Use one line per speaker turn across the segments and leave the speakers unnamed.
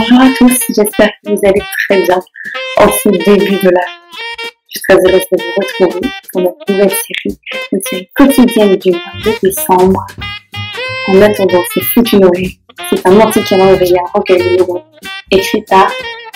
Bonjour à tous, j'espère que vous allez très bien en ce début de l'année. Je suis très heureuse de vous retrouver pour notre nouvelle série quotidienne du mois de décembre. En attendant, c'est Foutu Noël. C'est un anti-calendrier à recueil de mots écrit par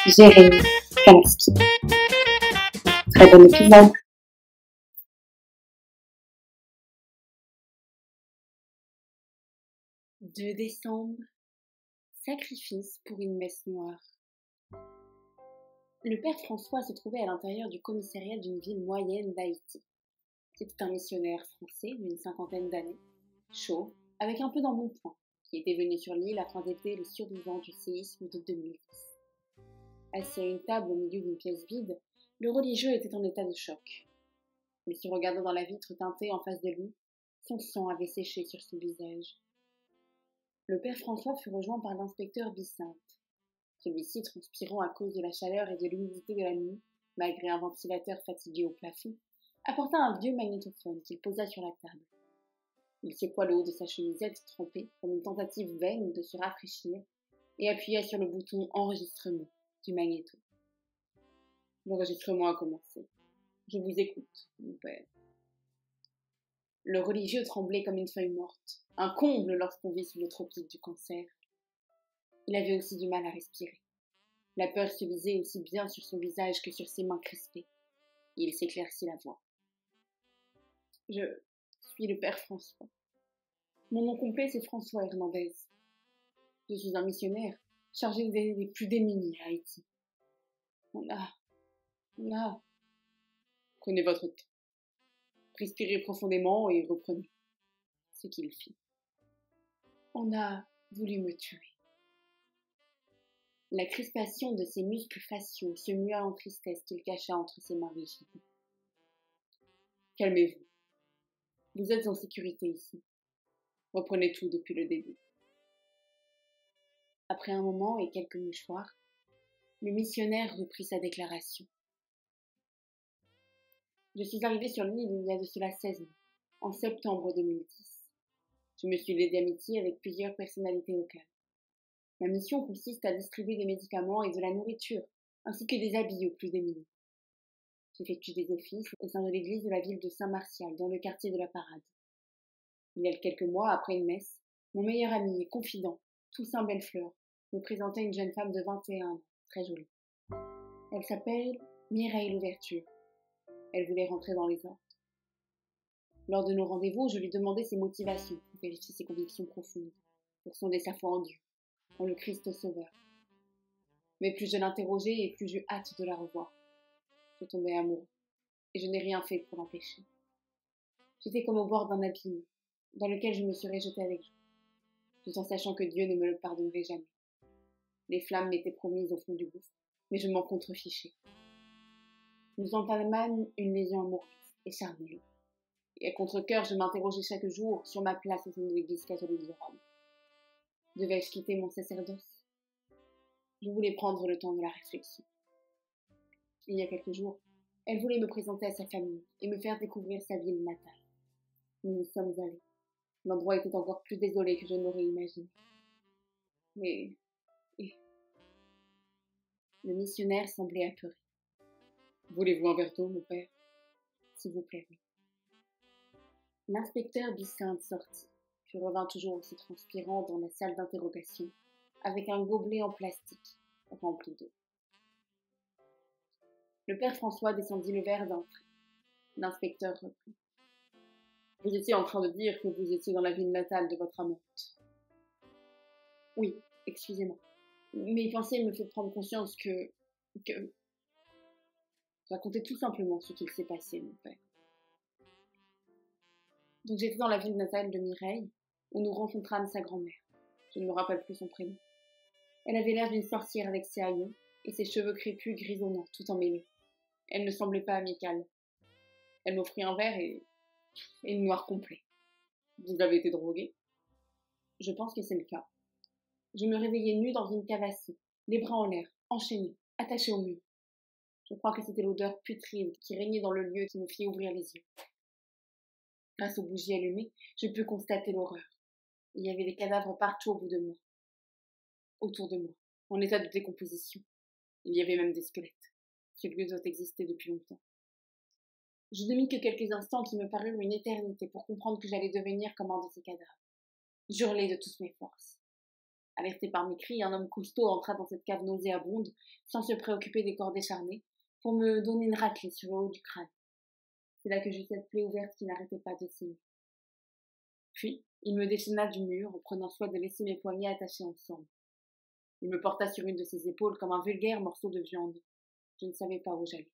Jérémy Kalaski. Très bon épisode. « 2 décembre, sacrifice pour une messe noire. » Le père François se trouvait à l'intérieur du commissariat d'une ville moyenne d'Haïti. C'était un missionnaire français d'une 50aine d'années, chauve, avec un peu d'embonpoint, qui était venu sur l'île afin d'aider les survivants du séisme de 2010. Assis à une table au milieu d'une pièce vide, le religieux était en état de choc. Mais se regardant dans la vitre teintée en face de lui, son sang avait séché sur son visage. Le père François fut rejoint par l'inspecteur Bicinte. Celui-ci, transpirant à cause de la chaleur et de l'humidité de la nuit, malgré un ventilateur fatigué au plafond, apporta un vieux magnétophone qu'il posa sur la table. Il secoua le haut de sa chemisette trempée comme une tentative vaine de se rafraîchir et appuya sur le bouton enregistrement du magnéto. L'enregistrement a commencé. Je vous écoute, mon père. Le religieux tremblait comme une feuille morte, un comble lorsqu'on vit sous le tropique du cancer. Il avait aussi du mal à respirer. La peur se lisait aussi bien sur son visage que sur ses mains crispées. Il s'éclaircit la voix. Je suis le père François. Mon nom complet, c'est François Hernandez. Je suis un missionnaire chargé d'aider les plus démunis à Haïti. On a... Prenez votre temps. Respirez profondément et reprenez. Ce qu'il fit. On a voulu me tuer. La crispation de ses muscles faciaux se mua en tristesse qu'il cacha entre ses mains rigides. Calmez-vous. Vous êtes en sécurité ici. Reprenez tout depuis le début. Après un moment et quelques mouchoirs, le missionnaire reprit sa déclaration. Je suis arrivé sur l'île il y a de cela 16 mois, en septembre 2010. Je me suis lié d'amitié avec plusieurs personnalités locales. Ma mission consiste à distribuer des médicaments et de la nourriture, ainsi que des habits aux plus démunis. J'effectue des offices au sein de l'église de la ville de Saint-Martial, dans le quartier de la Parade. Il y a quelques mois, après une messe, mon meilleur ami et confident, Toussaint Bellefleur, me présentait une jeune femme de 21 ans, très jolie. Elle s'appelle Mireille Louverture. Elle voulait rentrer dans les ordres. Lors de nos rendez-vous, je lui demandais ses motivations pour vérifier ses convictions profondes, pour sonder sa foi en Dieu, en le Christ Sauveur. Mais plus je l'interrogeais et plus j'eus hâte de la revoir. Je tombais amoureux, et je n'ai rien fait pour l'empêcher. J'étais comme au bord d'un abîme, dans lequel je me serais jetée avec joie, tout en sachant que Dieu ne me le pardonnerait jamais. Les flammes m'étaient promises au fond du gouffre, mais je m'en contrefichais. Nous entamâmes une liaison amoureuse et charnelle. Et à contre-cœur, je m'interrogeais chaque jour sur ma place au sein de l'église catholique de Rome. Devais-je quitter mon sacerdoce? Je voulais prendre le temps de la réflexion. Il y a quelques jours, elle voulait me présenter à sa famille et me faire découvrir sa ville natale. Nous nous sommes allés. L'endroit était encore plus désolé que je ne l'aurais imaginé. Mais... Le missionnaire semblait apeuré. Voulez-vous un verre d'eau, mon père? S'il vous plaît, oui. L'inspecteur Bicinte sortit, puis revint toujours aussi transpirant dans la salle d'interrogation, avec un gobelet en plastique, rempli d'eau. Le père François descendit le verre d'entrée. L'inspecteur reprit. Vous étiez en train de dire que vous étiez dans la ville natale de votre amante. Oui, excusez-moi. Mes pensées me fait prendre conscience que... Racontez tout simplement ce qu'il s'est passé, mon père. Donc j'étais dans la ville natale de Mireille, où nous rencontrâmes sa grand-mère. Je ne me rappelle plus son prénom. Elle avait l'air d'une sorcière avec ses haillons et ses cheveux crépus grisonnants, tout emmêlés. Elle ne semblait pas amicale. Elle m'offrit un verre et le noir complet. Vous avez été drogué? Je pense que c'est le cas. Je me réveillais nue dans une cavasse, les bras en l'air, enchaînée, attachée au mur. Je crois que c'était l'odeur putride qui régnait dans le lieu qui me fit ouvrir les yeux. Grâce aux bougies allumées, je pus constater l'horreur. Il y avait des cadavres partout autour de moi. en état de décomposition. Il y avait même des squelettes. Ce lieu doit exister depuis longtemps. Je ne mis que quelques instants qui me parurent une éternité pour comprendre que j'allais devenir comme un de ces cadavres. J'hurlai de toutes mes forces. Alerté par mes cris, un homme costaud entra dans cette cave nauséabonde, sans se préoccuper des corps décharnés, pour me donner une raclée sur le haut du crâne. C'est là que j'eus cette plaie ouverte qui n'arrêtait pas de saigner. Puis, il me déchaîna du mur en prenant soin de laisser mes poignets attachés ensemble. Il me porta sur une de ses épaules comme un vulgaire morceau de viande. Je ne savais pas où j'allais.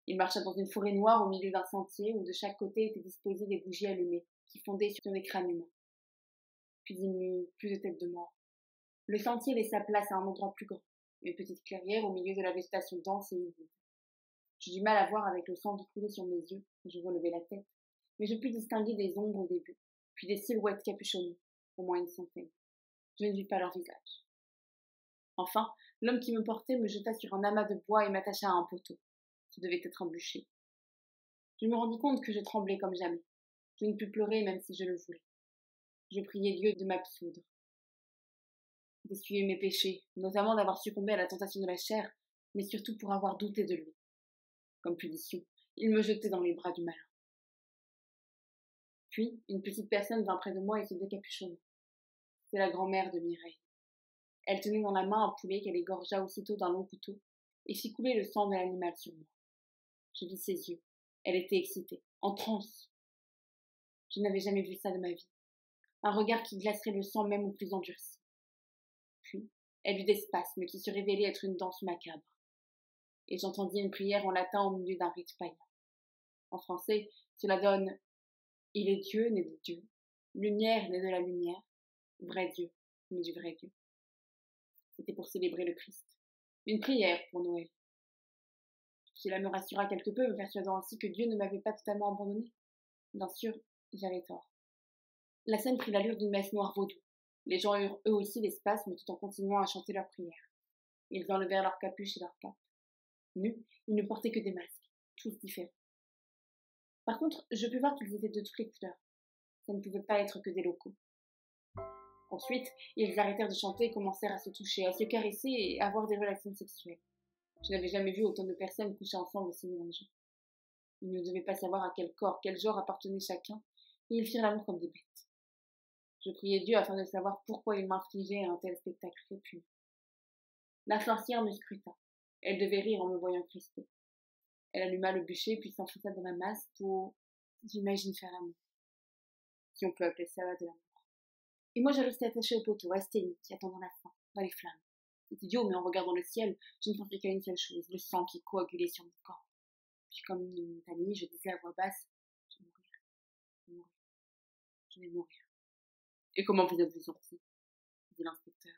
Il marcha dans une forêt noire au milieu d'un sentier où de chaque côté étaient disposées des bougies allumées qui fondaient sur des crânes humains. Puis il n'y eut plus de tête de mort. Le sentier laissa place à un endroit plus grand, une petite clairière au milieu de la végétation dense et humide. J'eus du mal à voir avec le sang qui coulait sur mes yeux quand je relevai la tête, mais je pus distinguer des ombres au début, puis des silhouettes capuchonnées, au moins une centaine. Je ne vis pas leur visage. Enfin, l'homme qui me portait me jeta sur un amas de bois et m'attacha à un poteau. Ce devait être un bûcher. Je me rendis compte que je tremblais comme jamais. Je ne pus pleurer même si je le voulais. Je priai Dieu de m'absoudre, d'essuyer mes péchés, notamment d'avoir succombé à la tentation de la chair, mais surtout pour avoir douté de lui. Comme punition, il me jetait dans les bras du malin. Puis, une petite personne vint près de moi et se décapuchonna. C'est la grand-mère de Mireille. Elle tenait dans la main un poulet qu'elle égorgea aussitôt d'un long couteau et fit couler le sang de l'animal sur moi. Je vis ses yeux. Elle était excitée, en transe. Je n'avais jamais vu ça de ma vie. Un regard qui glacerait le sang même au plus endurci. Puis, elle eut des spasmes qui se révélaient être une danse macabre. Et j'entendis une prière en latin au milieu d'un rite païen. En français, cela donne « Il est Dieu né de Dieu, lumière né de la lumière, vrai Dieu né du vrai Dieu ». C'était pour célébrer le Christ. Une prière pour Noël. Cela me rassura quelque peu, me persuadant ainsi que Dieu ne m'avait pas totalement abandonné. Bien sûr, j'avais tort. La scène prit l'allure d'une messe noire vaudou. Les gens eurent eux aussi des spasmes tout en continuant à chanter leurs prières. Ils enlevèrent leurs capuches et leurs capes. Nus, ils ne portaient que des masques, tous différents. Par contre, je pus voir qu'ils étaient de toutes les couleurs. Ça ne pouvait pas être que des locaux. Ensuite, ils arrêtèrent de chanter et commencèrent à se toucher, à se caresser et à avoir des relations sexuelles. Je n'avais jamais vu autant de personnes coucher ensemble aussi mélangées. Ils ne devaient pas savoir à quel corps, quel genre appartenait chacun, et ils firent l'amour comme des bêtes. Je priai Dieu afin de savoir pourquoi il m'infligeait un tel spectacle répugnant. La sorcière me scruta. Elle devait rire en me voyant crispée. Elle alluma le bûcher puis s'enfonça dans ma masse pour, j'imagine, faire l'amour. Si on peut appeler ça de l'amour. Et moi je restais attachée au poteau, asthénique, attendant la fin, dans les flammes. C'est idiot, mais en regardant le ciel, je ne pensais qu'à une seule chose, le sang qui coagulait sur mon corps. Puis comme une amie, je disais à voix basse, je vais mourir, je vais mourir, je vais mourir. Et comment vous êtes-vous senti? Dit l'inspecteur.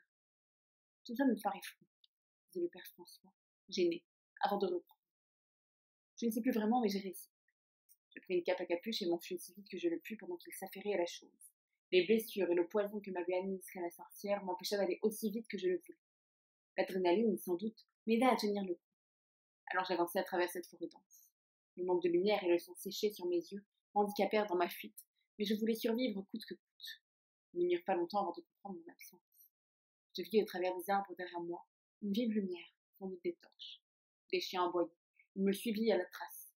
Tout ça me paraît fou, dit le père François, gêné, avant de reprendre. Je ne sais plus vraiment, mais j'ai réussi. Je pris une cape à capuche et m'enfuis aussi vite que je le pus pendant qu'il s'affairait à la chose. Les blessures et le poison que m'avait administré la sorcière m'empêchaient d'aller aussi vite que je le voulais. L'adrénaline, sans doute, m'aida à tenir le coup. Alors j'avançai à travers cette forêt dense. Le manque de lumière et le sang séché sur mes yeux m'handicapèrent dans ma fuite, mais je voulais survivre coûte que coûte. Ils ne mirent pas longtemps avant de comprendre mon absence. Je vis au travers des arbres derrière moi une vive lumière, sans doute des torches. Des chiens aboyaient. Ils me suivirent à la trace.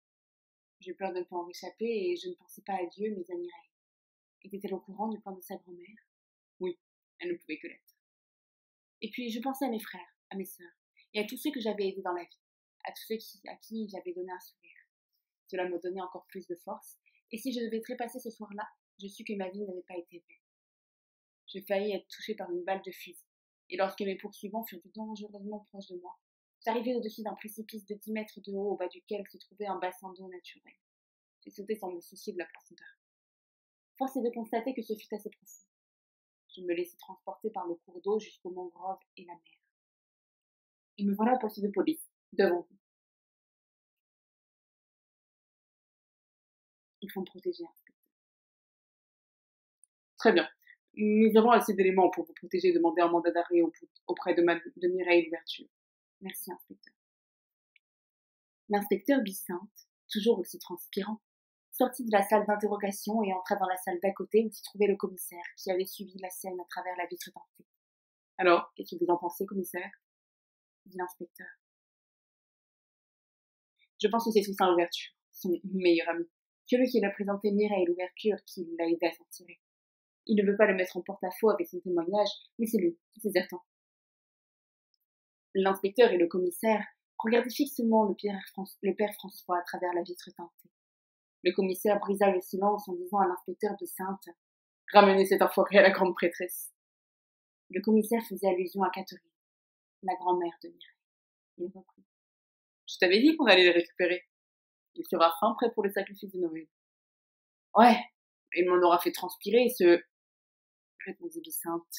J'ai peur de ne pas en réchapper et je ne pensais pas à Dieu mais à Mireille. Était-elle au courant du plan de sa grand-mère? Oui, elle ne pouvait que l'être. Et puis je pensais à mes frères, à mes sœurs, et à tous ceux que j'avais aidés dans la vie, à tous ceux à qui j'avais donné un sourire. Cela me donnait encore plus de force, et si je devais trépasser ce soir-là, je sus que ma vie n'avait pas été vaine. Je faillis être touchée par une balle de fusil, et lorsque mes poursuivants furent dangereusement proches de moi, j'arrivai au-dessus d'un précipice de 10 mètres de haut au bas duquel se trouvait un bassin d'eau naturel. J'ai sauté sans me soucier de la profondeur. Force est de constater que ce fut assez profond. Je me laissai transporter par le cours d'eau jusqu'aux mangroves et la mer. Et me voilà au poste de police, devant vous. Il faut me protéger, inspecteur. Très bien. Nous avons assez d'éléments pour vous protéger et demander un mandat d'arrêt auprès de Mireille Louverture. Merci, inspecteur. L'inspecteur Bicinte, toujours aussi transpirant, sortit de la salle d'interrogation et entra dans la salle d'à côté où se trouvait le commissaire qui avait suivi la scène à travers la vitre teintée. Alors, qu'est-ce que vous en pensez, commissaire? Dit l'inspecteur. Je pense que c'est Toussaint Louverture, son meilleur ami. Celui qui l'a présenté Mireille Louverture qui l'a aidé à s'en tirer. Il ne veut pas le mettre en porte-à-faux avec son témoignage, mais c'est lui, c'est certain. L'inspecteur et le commissaire regardaient fixement le père François à travers la vitre teintée. Le commissaire brisa le silence en disant à l'inspecteur de Sainte « Ramenez cet enfoiré à la grande prêtresse ». Le commissaire faisait allusion à Catherine, la grand-mère de Mireille. Il reprit. « Je t'avais dit qu'on allait les récupérer. Il sera fin prêt pour le sacrifice de Noël. »« Ouais, il m'en aura fait transpirer, ce... » répondit Vicente.